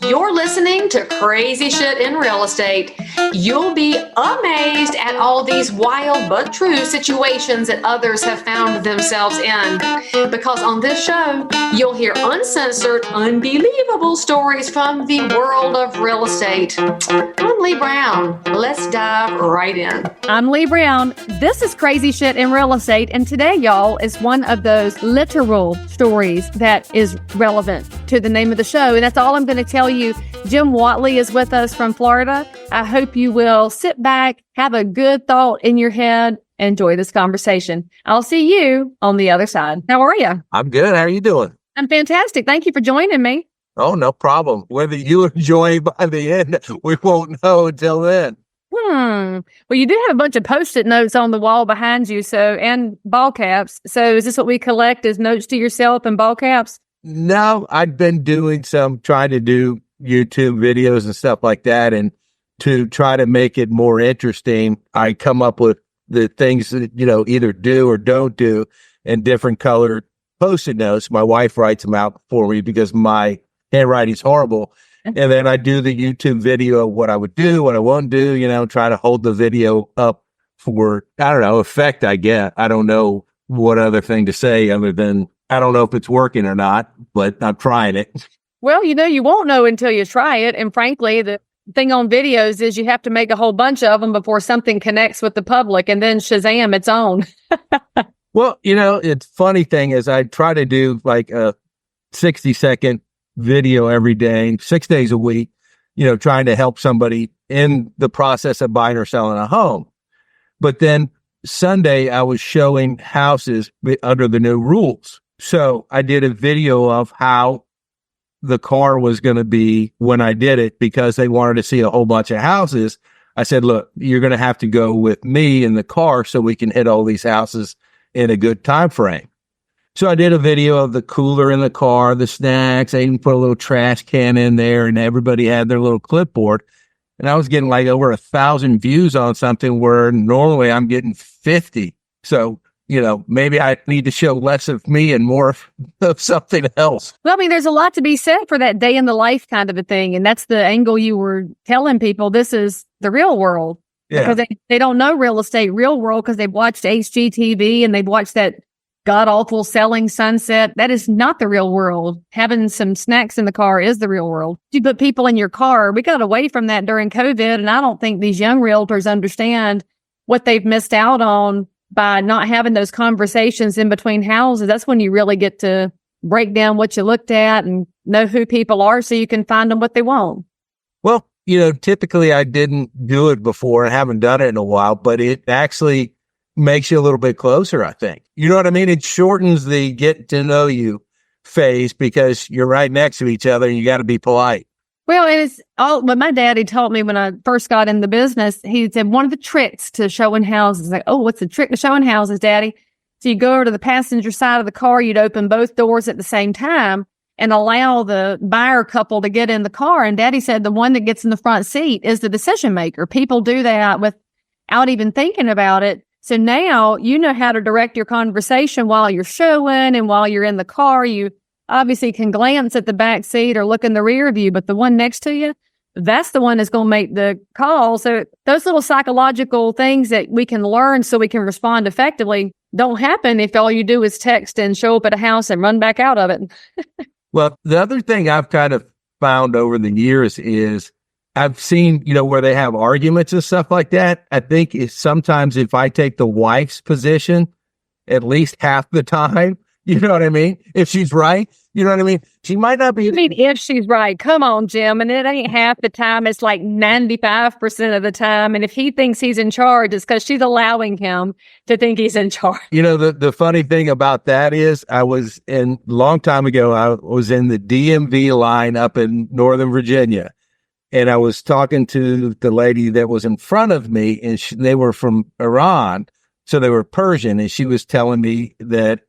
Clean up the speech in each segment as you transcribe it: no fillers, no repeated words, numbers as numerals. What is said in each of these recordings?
You're listening to Crazy Shit in Real Estate. You'll be amazed at all these wild but true situations that others have found themselves in. Because on this show, you'll hear uncensored, unbelievable stories from the world of real estate. I'm Leigh Brown. Let's dive right in. I'm Leigh Brown. This is Crazy Shit in Real Estate. And today, y'all, is one of those literal stories that is relevant to the name of the show. And that's all I'm going to tell you. Jim Whatley is with us from Florida. I hope you will sit back, have a good thought in your head, enjoy this conversation. I'll see you on the other side. How are you? I'm good. How are you doing? I'm fantastic. Thank you for joining me. Oh, no problem. Whether you enjoy by the end, we won't know until then. Well, you do have a bunch of Post-it notes on the wall behind you, and ball caps. So is this what we collect as notes to yourself and ball caps? No, I've been doing trying to do YouTube videos and stuff like that. And to try to make it more interesting, I come up with the things that, either do or don't do in different colored Post-it notes. My wife writes them out for me because my handwriting's horrible. And then I do the YouTube video of what I would do, what I won't do, try to hold the video up for, effect, I guess. I don't know what other thing to say other than I don't know if it's working or not, but I'm trying it. Well, you won't know until you try it. And frankly, the thing on videos is you have to make a whole bunch of them before something connects with the public, and then Shazam, it's on. Well, it's funny thing is I try to do like a 60-second video every day, 6 days a week, trying to help somebody in the process of buying or selling a home. But then Sunday, I was showing houses under the new rules. So I did a video of how the car was going to be when I did it because they wanted to see a whole bunch of houses. I said, look, you're going to have to go with me in the car so we can hit all these houses in a good time frame. So I did a video of the cooler in the car, the snacks. I even put a little trash can in there and everybody had their little clipboard. And I was getting like over 1,000 views on something where normally I'm getting 50. So, maybe I need to show less of me and more of something else. Well, there's a lot to be said for that day in the life kind of a thing. And that's the angle you were telling people. This is the real world. Yeah. Because they don't know real estate, real world, because they've watched HGTV and they've watched that god-awful Selling Sunset. That is not the real world. Having some snacks in the car is the real world. You put people in your car. We got away from that during COVID, and I don't think these young realtors understand what they've missed out on by not having those conversations in between houses. That's when you really get to break down what you looked at and know who people are so you can find them what they want. Well, typically I didn't do it before. I haven't done it in a while, but it actually makes you a little bit closer, I think. You know what I mean? It shortens the get to know you phase because you're right next to each other and you got to be polite. Well, and it's all what my daddy taught me when I first got in the business. He said one of the tricks to showing houses, like, oh, what's the trick to showing houses, Daddy? So you go over to the passenger side of the car, you'd open both doors at the same time and allow the buyer couple to get in the car. And Daddy said the one that gets in the front seat is the decision maker. People do that without even thinking about it. So now you know how to direct your conversation while you're showing and while you're in the car. You obviously can glance at the back seat or look in the rear view, but the one next to you, that's the one that's going to make the call. So those little psychological things that we can learn so we can respond effectively don't happen if all you do is text and show up at a house and run back out of it. Well, the other thing I've kind of found over the years is I've seen, where they have arguments and stuff like that. I think sometimes if I take the wife's position, at least half the time, you know what I mean? If she's right, you know what I mean? She might not be. You mean if she's right? Come on, Jim. And it ain't half the time. It's like 95% of the time. And if he thinks he's in charge, it's because she's allowing him to think he's in charge. The funny thing about that is long time ago, I was in the DMV line up in Northern Virginia. And I was talking to the lady that was in front of me, and they were from Iran. So they were Persian. And she was telling me that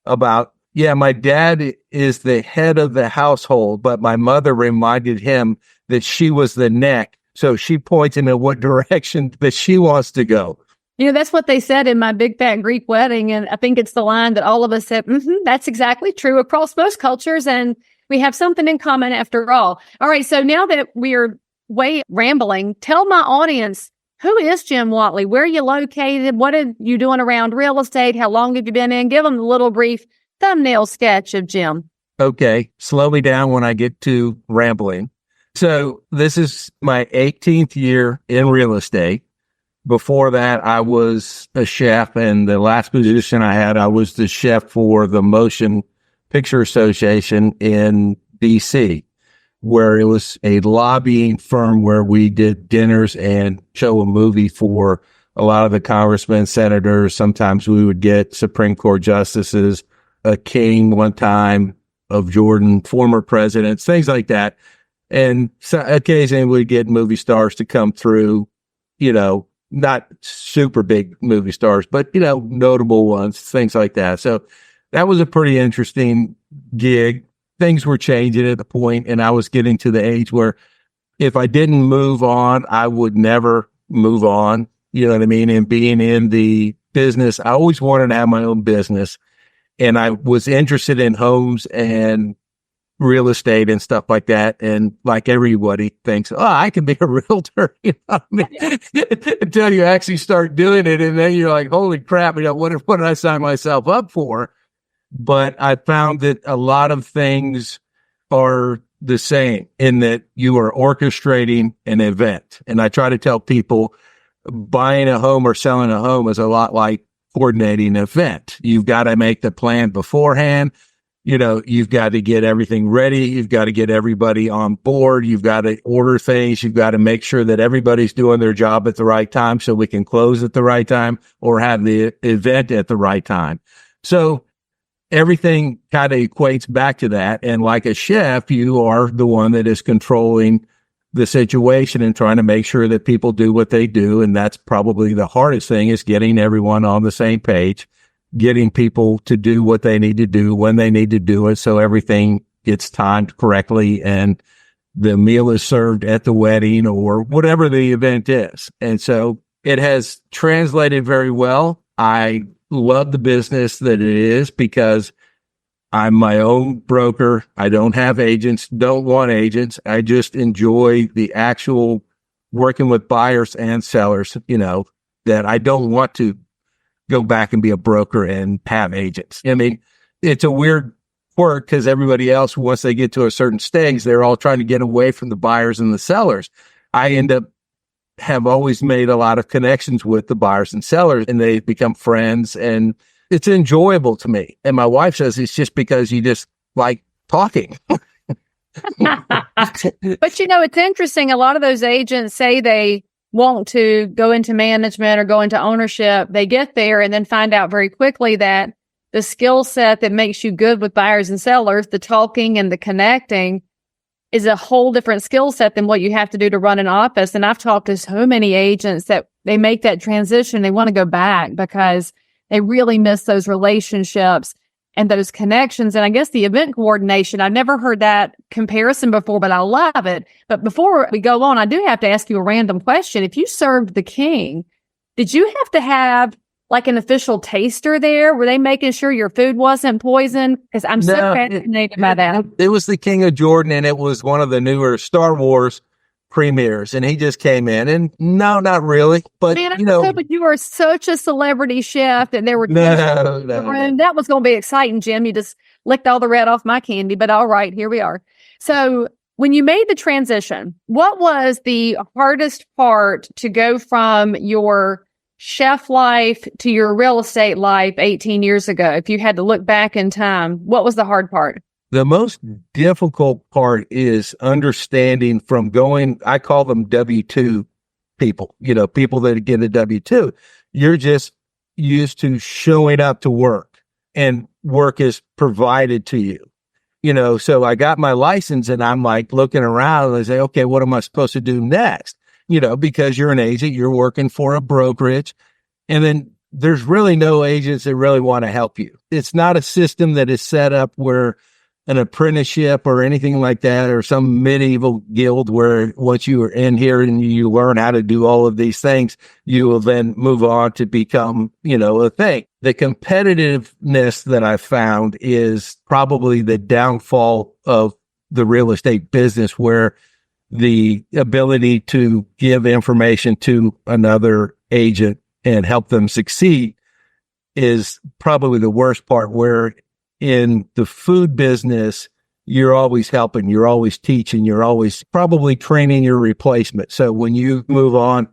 my dad is the head of the household, but my mother reminded him that she was the neck. So she points him in what direction that she wants to go. That's what they said in my big fat Greek wedding. And I think it's the line that all of us said, that's exactly true across most cultures. And we have something in common after all. All right. So now that we're way rambling, tell my audience, who is Jim Whatley? Where are you located? What are you doing around real estate? How long have you been in? Give them a little brief thumbnail sketch of Jim. Okay. Slow me down when I get to rambling. So this is my 18th year in real estate. Before that, I was a chef, and the last position I had, I was the chef for the Motion Picture Association in DC, where it was a lobbying firm where we did dinners and show a movie for a lot of the congressmen, senators. Sometimes we would get Supreme Court justices, a king one time of Jordan, former presidents, things like that. And so occasionally we'd get movie stars to come through, not super big movie stars, but, notable ones, things like that. So that was a pretty interesting gig. Things were changing at the point, and I was getting to the age where if I didn't move on, I would never move on. You know what I mean? And being in the business, I always wanted to have my own business, and I was interested in homes and real estate and stuff like that. And like everybody thinks, I can be a realtor, until you actually start doing it. And then you're like, holy crap, what did I sign myself up for? But I found that a lot of things are the same in that you are orchestrating an event. And I try to tell people buying a home or selling a home is a lot like coordinating an event. You've got to make the plan beforehand. You've got to get everything ready. You've got to get everybody on board. You've got to order things. You've got to make sure that everybody's doing their job at the right time so we can close at the right time or have the event at the right time. So everything kind of equates back to that. And like a chef, you are the one that is controlling the situation and trying to make sure that people do what they do. And that's probably the hardest thing, is getting everyone on the same page, getting people to do what they need to do when they need to do it, so everything gets timed correctly and the meal is served at the wedding or whatever the event is. And so it has translated very well. I love the business that it is because I'm my own broker. I don't have agents, don't want agents. I just enjoy the actual working with buyers and sellers, that I don't want to go back and be a broker and have agents. I mean, it's a weird quirk because everybody else, once they get to a certain stage, they're all trying to get away from the buyers and the sellers. I have always made a lot of connections with the buyers and sellers, and they become friends, and it's enjoyable to me. And my wife says it's just because you just like talking. But it's interesting. A lot of those agents say they want to go into management or go into ownership. They get there and then find out very quickly that the skill set that makes you good with buyers and sellers, the talking and the connecting, is a whole different skill set than what you have to do to run an office. And I've talked to so many agents that they make that transition. They want to go back because they really miss those relationships and those connections. And I guess the event coordination, I've never heard that comparison before, but I love it. But before we go on, I do have to ask you a random question. If you served the king, did you have to have like an official taster there? Were they making sure your food wasn't poisoned? Because I'm so fascinated by that. It was the King of Jordan, and it was one of the newer Star Wars premieres, and he just came in, and no, not really, but man, but you were such a celebrity chef that there were no. That was going to be exciting, Jim. You just licked all the red off my candy, but all right, here we are. So when you made the transition, what was the hardest part to go from your chef life to your real estate life 18 years ago? If you had to look back in time, what was the hard part? The most difficult part is understanding from going, I call them W-2 people, people that get a W-2. You're just used to showing up to work, and work is provided to you. So I got my license, and I'm like looking around and I say, okay, what am I supposed to do next? Because you're an agent, you're working for a brokerage, and then there's really no agents that really want to help you. It's not a system that is set up where an apprenticeship or anything like that, or some medieval guild where once you are in here and you learn how to do all of these things, you will then move on to become, a thing. The competitiveness that I found is probably the downfall of the real estate business, where the ability to give information to another agent and help them succeed is probably the worst part, where in the food business, you're always helping, you're always teaching, you're always probably training your replacement. So when you move on,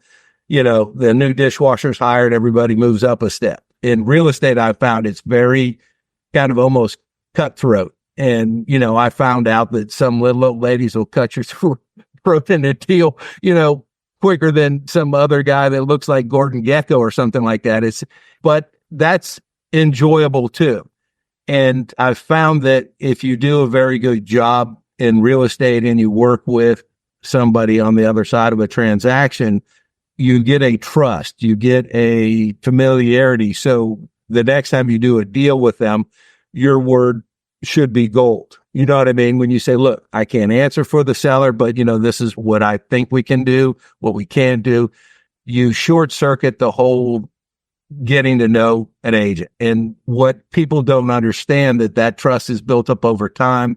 the new dishwasher's hired, everybody moves up a step. In real estate, I found it's very kind of almost cutthroat. And, I found out that some little old ladies will cut your throat in a deal, quicker than some other guy that looks like Gordon Gekko or something like that. But that's enjoyable too. And I've found that if you do a very good job in real estate and you work with somebody on the other side of a transaction, you get a trust, you get a familiarity. So the next time you do a deal with them, your word should be gold. You know what I mean? When you say, look, I can't answer for the seller, but this is what I think we can do, what we can do. You short circuit the whole getting to know an agent. And what people don't understand, that trust is built up over time,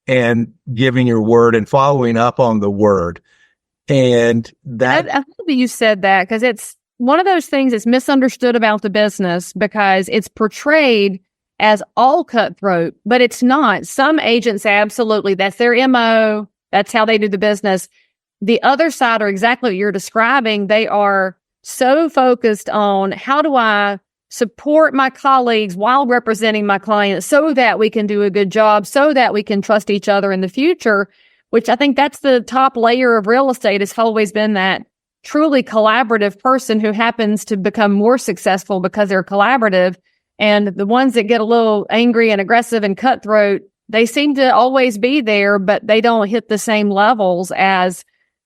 and giving your word and following up on the word. And that I love that you said that, because it's one of those things that's misunderstood about the business, because it's portrayed as all cutthroat, but it's not. Some agents, absolutely, that's their MO. That's how they do the business. The other side are exactly what you're describing. They are so focused on, how do I support my colleagues while representing my clients so that we can do a good job, so that we can trust each other in the future, which I think that's the top layer of real estate. Has always been that truly collaborative person who happens to become more successful because they're collaborative. And the ones that get a little angry and aggressive and cutthroat, they seem to always be there, but they don't hit the same levels as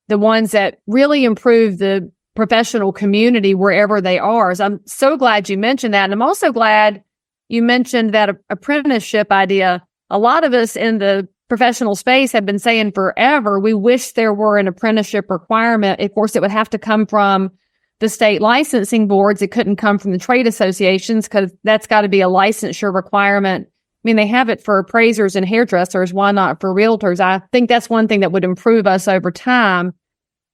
the ones that really improve the professional community wherever they are. So I'm so glad you mentioned that. And I'm also glad you mentioned that apprenticeship idea. A lot of us in the professional space have been saying forever, we wish there were an apprenticeship requirement. Of course, it would have to come from the state licensing boards. It couldn't come from the trade associations, because that's got to be a licensure requirement. I mean, they have it for appraisers and hairdressers. Why not for realtors? I think that's one thing that would improve us over time,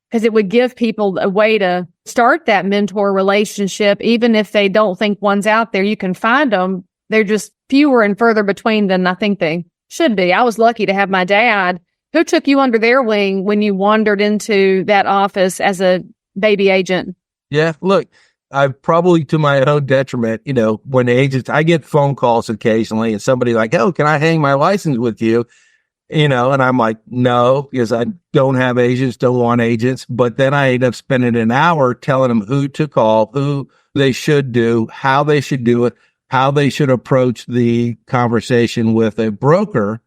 because it would give people a way to start that mentor relationship. Even if they don't think one's out there, you can find them. They're just fewer and further between than I think they should be. I was lucky to have my dad, who took you under their wing when you wandered into that office as a baby agent. Yeah, look, I probably, to my own detriment, when agents, I get phone calls occasionally and somebody like, oh, can I hang my license with you? And I'm like, no, because I don't have agents, don't want agents. But then I end up spending an hour telling them who to call, who they should do, how they should do it, how they should approach the conversation with a broker.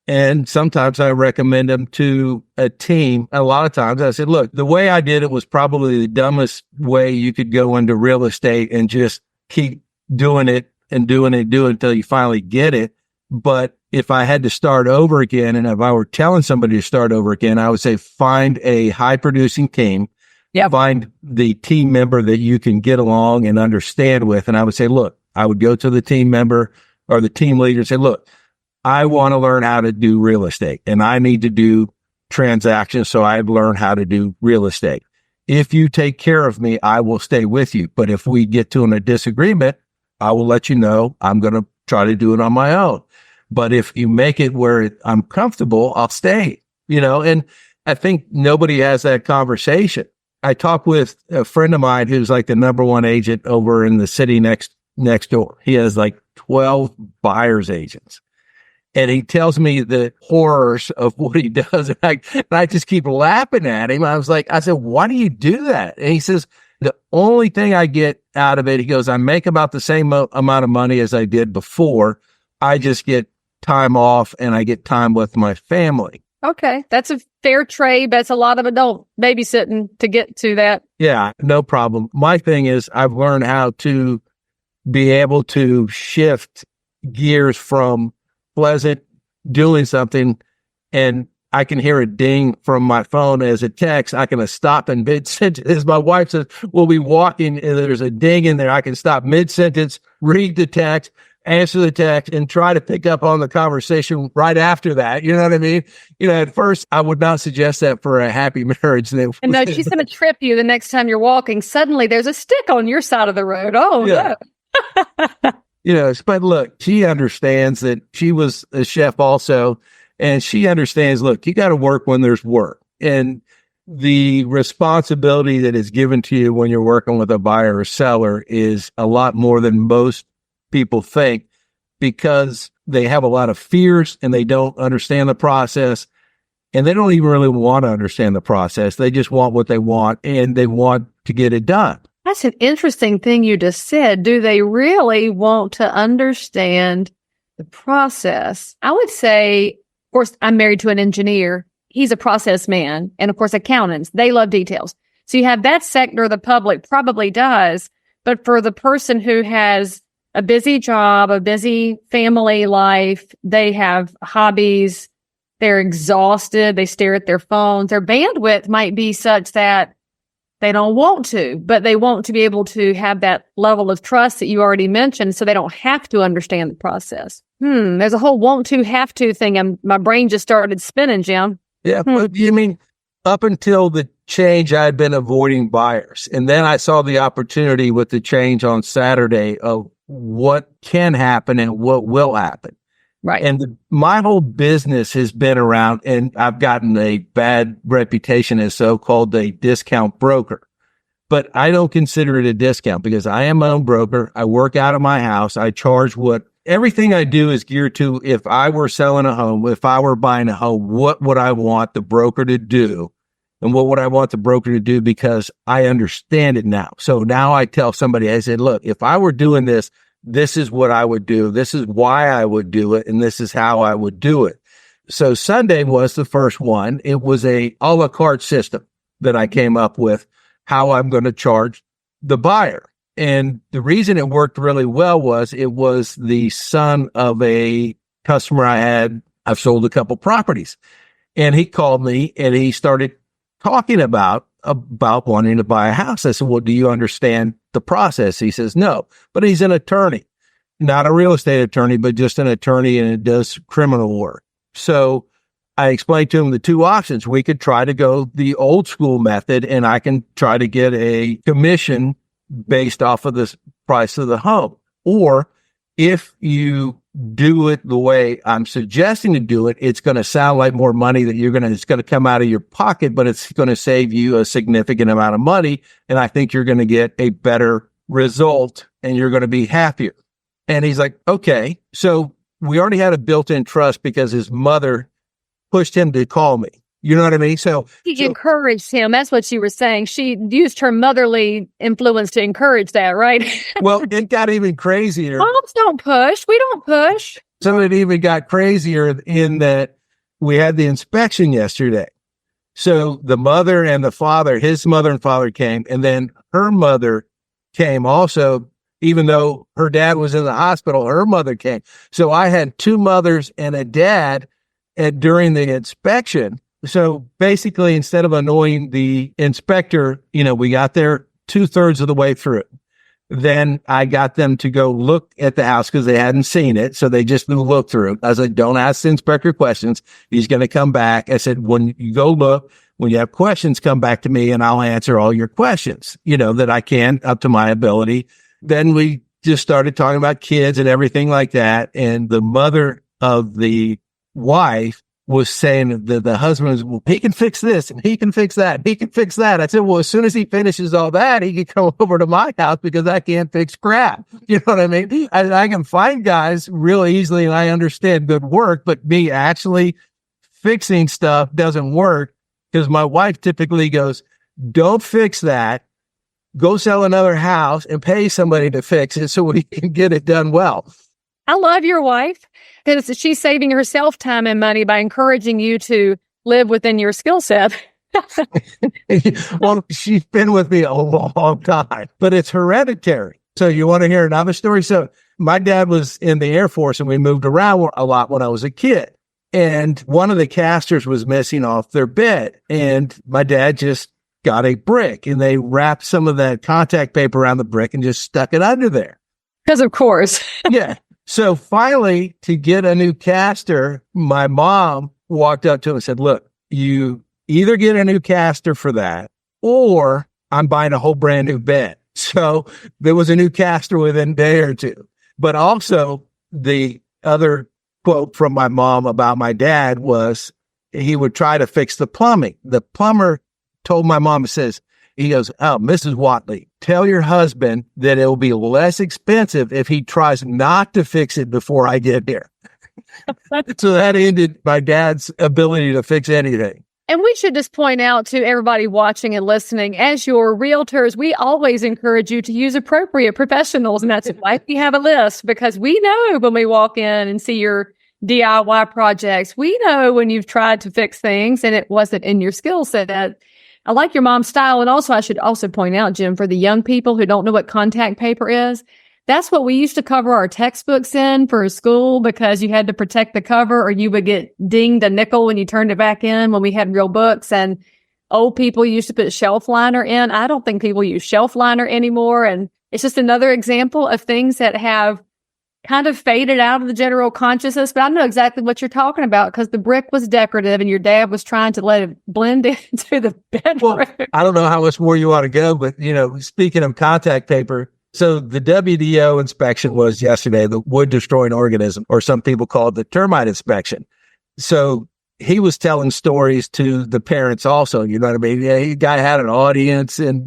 And sometimes I recommend them to a team. A lot of times I said, look, the way I did it was probably the dumbest way you could go into real estate and just keep doing it and doing it until you finally get it. But if I had to start over again, and if I were telling somebody to start over again, I would say, find a high producing team. Yeah. Find the team member that you can get along and understand with. And I would say, look, I would go to the team member or the team leader and say, look, I want to learn how to do real estate, and I need to do transactions. So I've learned how to do real estate. If you take care of me, I will stay with you. But if we get to a disagreement, I will let you know. I'm going to try to do it on my own. But if you make it where I'm comfortable, I'll stay, and I think nobody has that conversation. I talked with a friend of mine who's like the number one agent over in the city next door. He has like 12 buyer's agents. And he tells me the horrors of what he does. And I just keep laughing at him. I said, why do you do that? And he says, the only thing I get out of it, he goes, I make about the same amount of money as I did before. I just get time off and I get time with my family. Okay. That's a fair trade. That's a lot of adult babysitting to get to that. Yeah, no problem. My thing is I've learned how to be able to shift gears from pleasant doing something and I can hear a ding from my phone as a text, I can stop in mid-sentence. As my wife says, we'll be walking and there's a ding in there. I can stop mid-sentence, read the text, answer the text, and try to pick up on the conversation right after that. You know what I mean? At first, I would not suggest that for a happy marriage. And no, she's going to trip you the next time you're walking. Suddenly, there's a stick on your side of the road. Oh, yeah. No. But look, she understands that she was a chef also. And she understands, look, you got to work when there's work. And the responsibility that is given to you when you're working with a buyer or seller is a lot more than most people think, because they have a lot of fears and they don't understand the process. And they don't even really want to understand the process. They just want what they want and they want to get it done. That's an interesting thing you just said. Do they really want to understand the process? I would say, of course, I'm married to an engineer. He's a process man. And of course, accountants, they love details. So you have that sector of the public probably does. But for the person who has a busy job, a busy family life, they have hobbies, they're exhausted, they stare at their phones, their bandwidth might be such that they don't want to, but they want to be able to have that level of trust that you already mentioned so they don't have to understand the process. There's a whole want to, have to thing. My brain just started spinning, Jim. Yeah, but you mean up until the change, I'd been avoiding buyers. And then I saw the opportunity with the change on Saturday of what can happen and what will happen. Right. And my whole business has been around, and I've gotten a bad reputation as so-called a discount broker. But I don't consider it a discount because I am my own broker. I work out of my house. I charge everything I do is geared to, if I were selling a home, if I were buying a home, what would I want the broker to do? And what would I want the broker to do? Because I understand it now. So now I tell somebody, I said, look, if I were doing this, this is what I would do. This is why I would do it. And this is how I would do it. So Sunday was the first one. It was a la carte system that I came up with, how I'm going to charge the buyer. And the reason it worked really well was it was the son of a customer I had. I've sold a couple properties, and he called me and he started talking about wanting to buy a house. I said, well, do you understand the process? He says, no, but he's an attorney, not a real estate attorney, but just an attorney, and it does criminal work. So I explained to him the two options. We could try to go the old school method, and I can try to get a commission based off of the price of the home. Or if you do it the way I'm suggesting to do it, it's going to sound like more money that it's going to come out of your pocket, but it's going to save you a significant amount of money. And I think you're going to get a better result and you're going to be happier. And he's like, okay. So we already had a built-in trust because his mother pushed him to call me. You know what I mean? So she encouraged him. That's what you were saying. She used her motherly influence to encourage that, right? Well, it got even crazier. Moms don't push. We don't push. So it even got crazier in that we had the inspection yesterday. So the mother and the father, his mother and father came, and then her mother came also, even though her dad was in the hospital, her mother came. So I had two mothers and a dad during the inspection. So basically, instead of annoying the inspector, we got there 2/3 of the way through. Then I got them to go look at the house because they hadn't seen it. So they just look through. I said, don't ask the inspector questions. He's going to come back. I said, when you go look, when you have questions, come back to me and I'll answer all your questions, that I can up to my ability. Then we just started talking about kids and everything like that. And the mother of the wife was saying that the husband was, well, he can fix this and he can fix that. He can fix that. I said, well, as soon as he finishes all that, he can come over to my house because I can't fix crap. You know what I mean? I can find guys real easily and I understand good work, but me actually fixing stuff doesn't work because my wife typically goes, don't fix that. Go sell another house and pay somebody to fix it so we can get it done well. I love your wife because she's saving herself time and money by encouraging you to live within your skill set. Well, she's been with me a long time, but it's hereditary. So you want to hear another story? So my dad was in the Air Force and we moved around a lot when I was a kid. and one of the casters was missing off their bed. And my dad just got a brick, and they wrapped some of that contact paper around the brick and just stuck it under there. Because of course. Yeah. So finally, to get a new caster, my mom walked up to him and said, look, you either get a new caster for that, or I'm buying a whole brand new bed. So there was a new caster within a day or two. But also the other quote from my mom about my dad was he would try to fix the plumbing. The plumber told my mom, he goes, oh, Mrs. Whatley, tell your husband that it will be less expensive if he tries not to fix it before I get here. So that ended my dad's ability to fix anything. And we should just point out to everybody watching and listening, as your realtors, we always encourage you to use appropriate professionals. And that's why we have a list, because we know when we walk in and see your DIY projects, we know when you've tried to fix things and it wasn't in your skill set. I like your mom's style. And also, I should also point out, Jim, for the young people who don't know what contact paper is, that's what we used to cover our textbooks in for school, because you had to protect the cover or you would get dinged a nickel when you turned it back in when we had real books. And old people used to put shelf liner in. I don't think people use shelf liner anymore. And it's just another example of things that have kind of faded out of the general consciousness. But I know exactly what you're talking about, because the brick was decorative and your dad was trying to let it blend into the bedroom. Well, I don't know how much more you want to go, but, speaking of contact paper, so the WDO inspection was yesterday, the wood destroying organism, or some people call it the termite inspection. So he was telling stories to the parents also, you know what I mean? Yeah, the guy had an audience, and,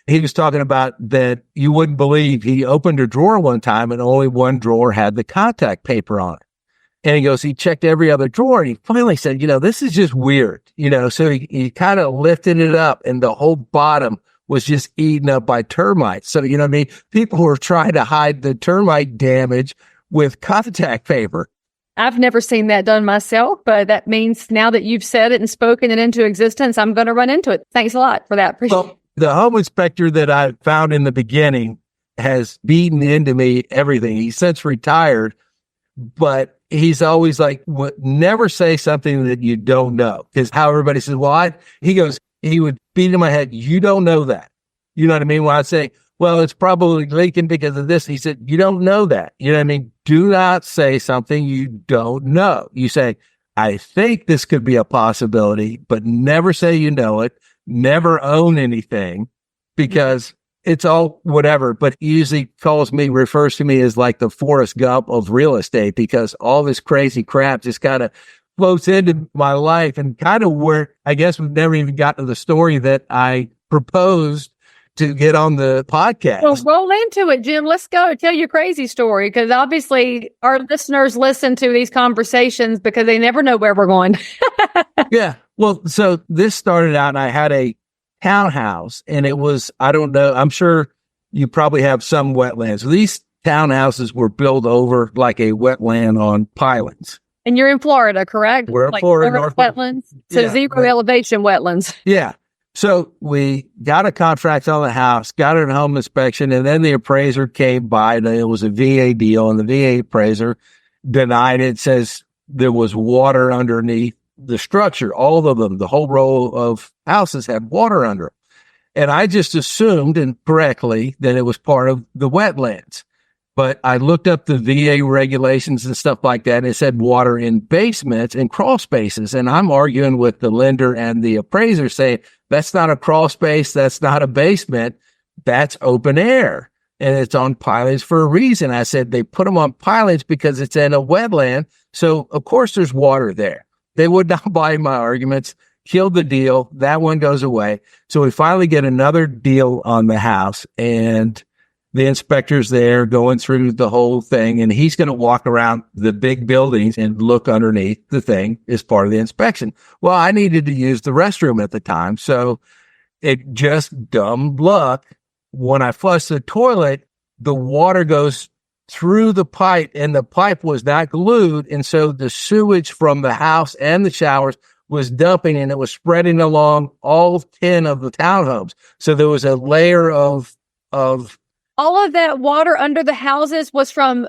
he was talking about that you wouldn't believe he opened a drawer one time and only one drawer had the contact paper on it. And he goes, he checked every other drawer, and he finally said, this is just weird, so he kind of lifted it up and the whole bottom was just eaten up by termites. So, people were trying to hide the termite damage with contact paper. I've never seen that done myself, but that means now that you've said it and spoken it into existence, I'm going to run into it. Thanks a lot for that. Appreciate it. The home inspector that I found in the beginning has beaten into me everything. He's since retired, but he's always like, never say something that you don't know. Because how everybody says, he would beat in my head, you don't know that. You know what I mean? When I say, well, it's probably leaking because of this, he said, you don't know that. You know what I mean? Do not say something you don't know. You say, I think this could be a possibility, but never say you know it. Never own anything, because it's all whatever, but he usually refers to me as like the Forrest Gump of real estate, because all this crazy crap just kind of floats into my life, and kind of where I guess we've never even gotten to the story that I proposed to get on the podcast. Well, roll into it, Jim. Let's go. Tell your crazy story, because obviously our listeners listen to these conversations because they never know where we're going. Yeah. Well, so this started out, and I had a townhouse, and it was, I don't know, I'm sure you probably have some wetlands. These townhouses were built over like a wetland on pilings. And you're in Florida, correct? We're in Florida, North wetlands. So yeah, zero elevation wetlands. Yeah. So we got a contract on the house, got a home inspection, and then the appraiser came by, and it was a VA deal, and the VA appraiser denied it, says there was water underneath the structure. All of them, the whole row of houses had water under them. And I just assumed, and correctly, that it was part of the wetlands. But I looked up the VA regulations and stuff like that, and it said water in basements and crawl spaces. And I'm arguing with the lender and the appraiser, saying, that's not a crawl space, that's not a basement, that's open air. And it's on pilings for a reason. I said, they put them on pilings because it's in a wetland. So, of course, there's water there. They would not buy my arguments, killed the deal. That one goes away. So we finally get another deal on the house, and the inspector's there going through the whole thing, and he's going to walk around the big buildings and look underneath the thing as part of the inspection. Well, I needed to use the restroom at the time, so it just dumb luck. When I flush the toilet, the water goes through the pipe, and the pipe was not glued. And so the sewage from the house and the showers was dumping, and it was spreading along all 10 of the townhomes. So there was a layer of all of that water under the houses was from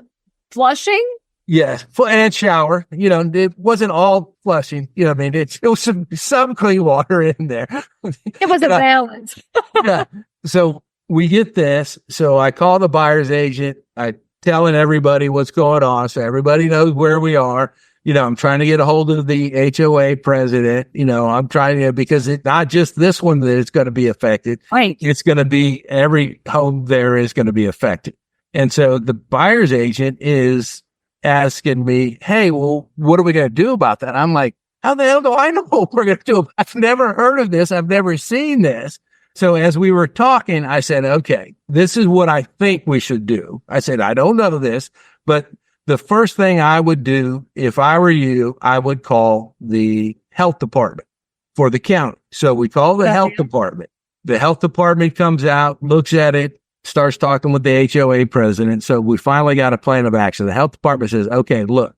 flushing? Yes, and shower. It wasn't all flushing. I mean, it was some clean water in there. It was a balance. Yeah. So we get this. So I call the buyer's agent. I telling everybody what's going on, so everybody knows where we are. I'm trying to get a hold of the HOA president. I'm trying to, because it's not just this one that is going to be affected. Right. It's going to be every home there is going to be affected. And so the buyer's agent is asking me, hey, well, what are we going to do about that? I'm like, how the hell do I know what we're going to do? I've never heard of this. I've never seen this. So as we were talking, I said, okay, this is what I think we should do. I said, I don't know this, but the first thing I would do if I were you, I would call the health department for the county. So we call the health department. The health department comes out, looks at it, starts talking with the HOA president. So we finally got a plan of action. The health department says, okay, look,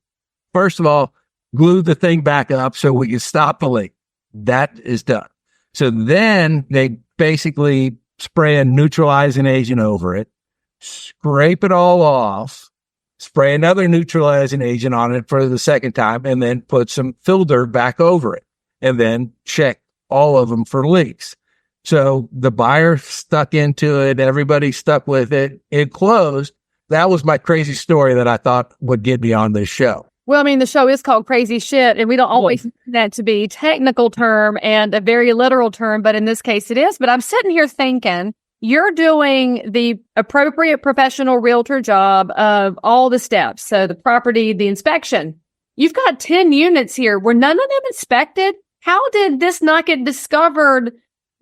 first of all, glue the thing back up so we can stop the leak. That is done. So then they basically spray a neutralizing agent over it, scrape it all off, spray another neutralizing agent on it for the second time, and then put some filter back over it, and then check all of them for leaks. So the buyer stuck into it. Everybody stuck with it. It closed. That was my crazy story that I thought would get me on this show. Well, I mean, the show is called Crazy Shit, and we don't always mean that to be a technical term and a very literal term, but in this case it is. But I'm sitting here thinking, you're doing the appropriate professional realtor job of all the steps. So the property, the inspection. You've got 10 units here. Were none of them inspected? How did this not get discovered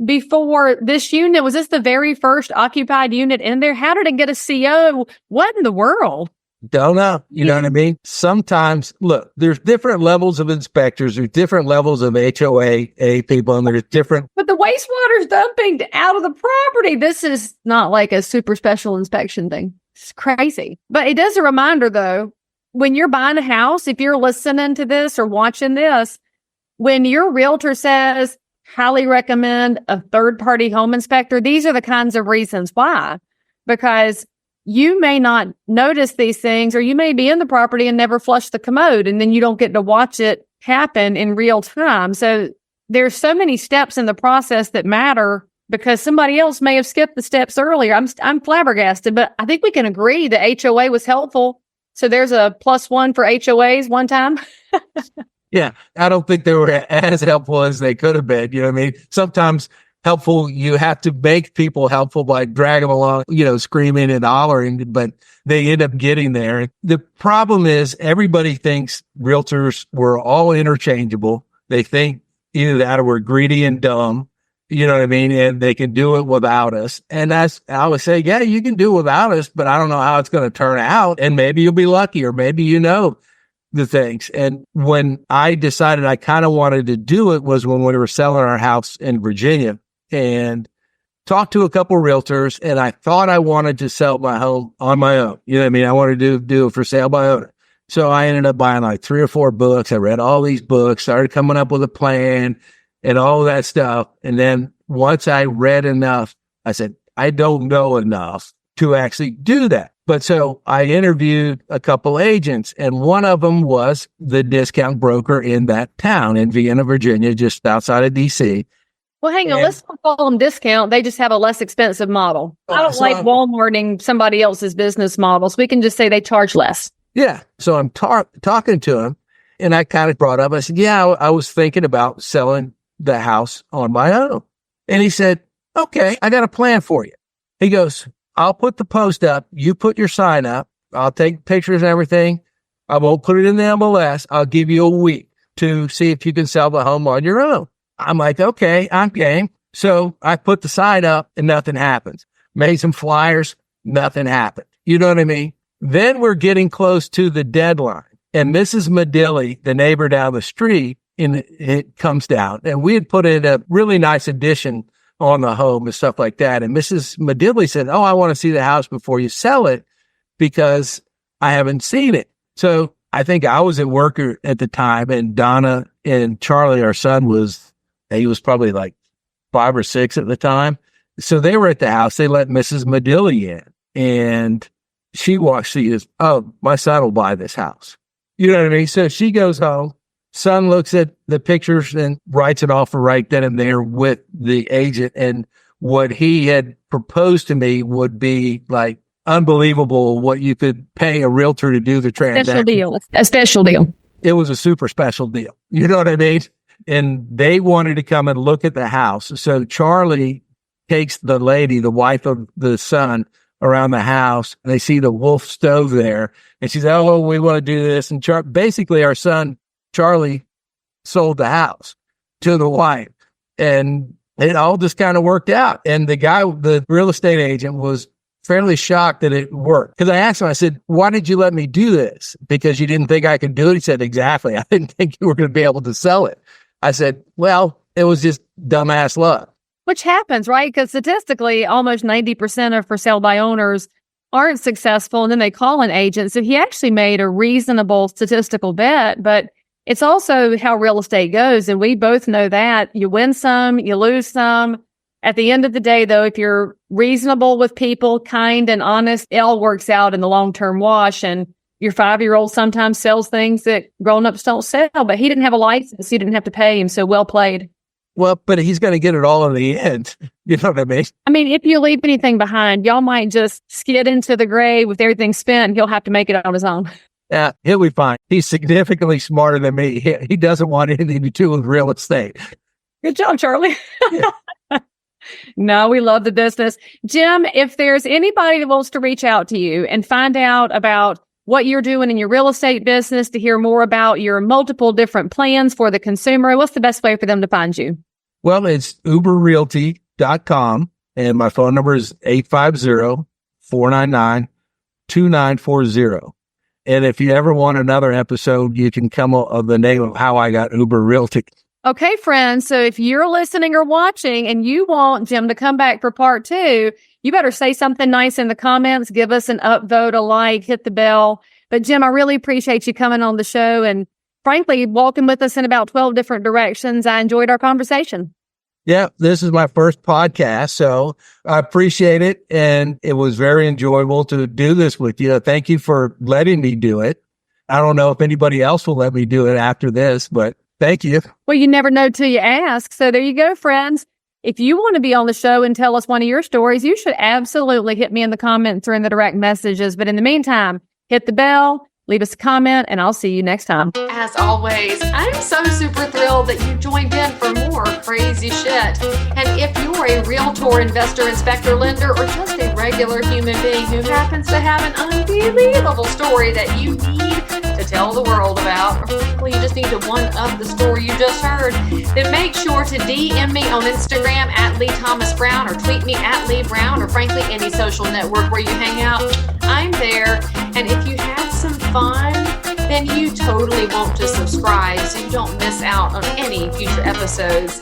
before this unit? Was this the very first occupied unit in there? How did it get a CO? What in the world? Don't know. You know what I mean? Sometimes, look, there's different levels of inspectors. There's different levels of HOA people, and there's different. But the wastewater's dumping out of the property. This is not like a super special inspection thing. It's crazy. But it is a reminder, though, when you're buying a house, if you're listening to this or watching this, when your realtor says, highly recommend a third-party home inspector, these are the kinds of reasons why. Because you may not notice these things, or you may be in the property and never flush the commode, and then you don't get to watch it happen in real time. So there's so many steps in the process that matter because somebody else may have skipped the steps earlier. I'm flabbergasted, but I think we can agree that HOA was helpful. So there's a +1 for HOAs one time. Yeah, I don't think they were as helpful as they could have been. You know what I mean? Sometimes helpful, you have to make people helpful by dragging them along, screaming and hollering, but they end up getting there. The problem is everybody thinks realtors were all interchangeable. They think either that or we're greedy and dumb, you know what I mean? And they can do it without us. And I would say, yeah, you can do it without us, but I don't know how it's going to turn out. And maybe you'll be lucky, or maybe the things. And when I decided I kind of wanted to do it was when we were selling our house in Virginia, and talked to a couple of realtors, and I thought I wanted to sell my home on my own. You know what I mean? I wanted to do it for sale by owner. So I ended up buying like 3 or 4 books. I read all these books, started coming up with a plan and all that stuff. And then once I read enough, I said, I don't know enough to actually do that. But so I interviewed a couple agents, and one of them was the discount broker in that town in Vienna, Virginia, just outside of DC. Well, hang on. Let's not call them discount. They just have a less expensive model. I don't like Walmarting somebody else's business models. We can just say they charge less. Yeah. So I'm talking to him, and I kind of brought up, I said, yeah, I was thinking about selling the house on my own. And he said, okay, I got a plan for you. He goes, I'll put the post up. You put your sign up. I'll take pictures and everything. I won't put it in the MLS. I'll give you a week to see if you can sell the home on your own. I'm like, okay, I'm game. So I put the sign up and nothing happens. Made some flyers, nothing happened. You know what I mean? Then we're getting close to the deadline, and Mrs. Medilli, the neighbor down the street, it comes down, and we had put in a really nice addition on the home and stuff like that. And Mrs. Medilli said, oh, I want to see the house before you sell it because I haven't seen it. So I think I was at work at the time, and Donna and Charlie, our son, he was probably like 5 or 6 at the time. So they were at the house. They let Mrs. Medilli in, and she is, oh, my son will buy this house. You know what I mean? So she goes home. Son looks at the pictures and writes it off right then and there with the agent. And what he had proposed to me would be like unbelievable what you could pay a realtor to do the transaction. A special deal. It was a super special deal. You know what I mean? And they wanted to come and look at the house. So Charlie takes the lady, the wife of the son, around the house. And they see the wolf stove there. And she said, oh, we want to do this. And basically our son, Charlie, sold the house to the wife. And it all just kind of worked out. And the real estate agent was fairly shocked that it worked. Because I asked him, I said, why did you let me do this? Because you didn't think I could do it? He said, exactly. I didn't think you were going to be able to sell it. I said, well, it was just dumbass luck. Which happens, right? Because statistically, almost 90% of for sale by owners aren't successful, and then they call an agent. So he actually made a reasonable statistical bet, but it's also how real estate goes. And we both know that you win some, you lose some. At the end of the day, though, if you're reasonable with people, kind and honest, it all works out in the long-term wash. And your 5-year-old sometimes sells things that grown-ups don't sell, but he didn't have a license. You didn't have to pay him. So well played. Well, but he's going to get it all in the end. You know what I mean? I mean, if you leave anything behind, y'all might just skid into the grave with everything spent. He'll have to make it on his own. Yeah, he'll be fine. He's significantly smarter than me. He doesn't want anything to do with real estate. Good job, Charlie. Yeah. No, we love the business. Jim, if there's anybody that wants to reach out to you and find out about what you're doing in your real estate business, to hear more about your multiple different plans for the consumer, what's the best way for them to find you? Well, it's uberrealty.com, and my phone number is 850-499-2940. And if you ever want another episode, you can come up with the name of how I got Uber Realty. Okay, friends. So if you're listening or watching and you want Jim to come back for part 2, you better say something nice in the comments. Give us an upvote, a like, hit the bell. But Jim, I really appreciate you coming on the show and frankly, walking with us in about 12 different directions. I enjoyed our conversation. Yeah, this is my first podcast, so I appreciate it. And it was very enjoyable to do this with you. Thank you for letting me do it. I don't know if anybody else will let me do it after this, but thank you. Well, you never know till you ask. So there you go, friends. If you want to be on the show and tell us one of your stories, you should absolutely hit me in the comments or in the direct messages. But in the meantime, hit the bell, leave us a comment, and I'll see you next time. As always, I'm so super thrilled that you joined in for more crazy shit. And if you're a realtor, investor, inspector, lender, or just a regular human being who happens to have an unbelievable story that you need to tell the world about, or frankly, you just need to one-up the story you just heard, then make sure to DM me on Instagram at Leigh Thomas Brown, or tweet me at Leigh Brown, or frankly, any social network where you hang out. I'm there. And if you had some fun, then you totally want to subscribe so you don't miss out on any future episodes.